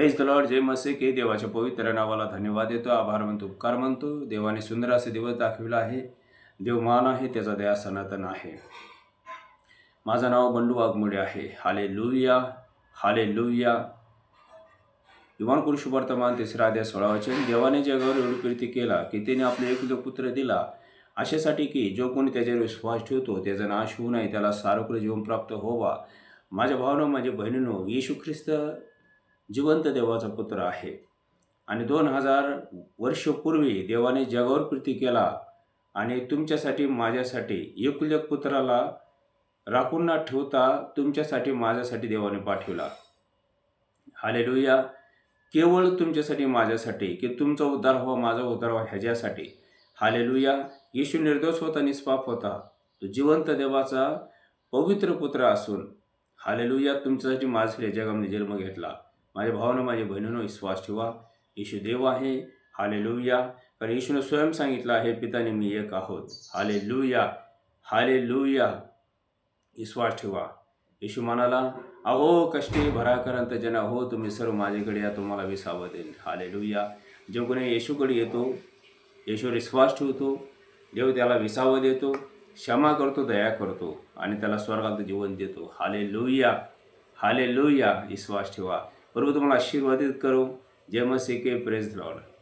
Praise the lord. जय मसीह की. देवाच्या पवित्र नावाला धन्यवाद देतो, आभार मानतो, उपकार मानतो. देवाने सुंदर असे दिवस दाखविला आहे. देव महान आहे, त्याचा दया सनातन आहे. माझं नाव बंडू वाघमोडे आहे. Hallelujah, hallelujah. युवान पुरुष वर्तमान 3 अध्याय 16 वचन. देवाने जगावर एवढी प्रीती केला की त्याने आपले एकलौकिक पुत्र दिला, अशासाठी की जो कोणी त्याच्यावर विश्वास ठेवतो त्याचा नाश होऊ नये, त्याला सारोग्य जीवन प्राप्त व्हावा. माझ्या भावांनो, माझ्या बहिणींनो, येशू ख्रिस्त जिवंत देवाचा पुत्र आहे आणि 2000 वर्षपूर्वी देवाने जगावर प्रीती केला आणि तुमच्यासाठी माझ्यासाठी एकलौकिक पुत्राला राखून न ठेवता तुमच्यासाठी माझ्यासाठी देवाने पाठविला. हालेलुया. केवळ तुमच्यासाठी माझ्यासाठी, की तुमचा उद्धार व्हावा, माझा उद्धार व्हावा ह्याच्यासाठी. हालेलुया. येशू निर्दोष होता, निष्पाप होता, तो जिवंत देवाचा पवित्र पुत्र असून हालेलुया तुमच्यासाठी माझ्यासाठी जगामध्ये जन्म घेतला. माझ्या भावानं, माझ्या बहिणीनं विश्वास ठेवा, येशू देव आहे. हालेलुया. कारण येशूने स्वयं सांगितलं आहे, पिताने मी एक आहोत. Hallelujah, hallelujah. विश्वास ठेवा. येशू म्हणाला, अहो कष्टी भराकरांत जना हो, तुम्ही सर्व माझ्याकडे या, तुम्हाला विसावं देईल. हालेलुया. जो कोणी येशूकडे येतो, येशूवर विश्वास ठेवतो, देव त्याला विसावं देतो, क्षमा करतो, दया करतो आणि त्याला स्वर्गात जीवन देतो. Hallelujah, hallelujah. विश्वास ठेवा. प्रभू तुम्हाला आशीर्वादित करो. जय मसीह के. Praise the Lord.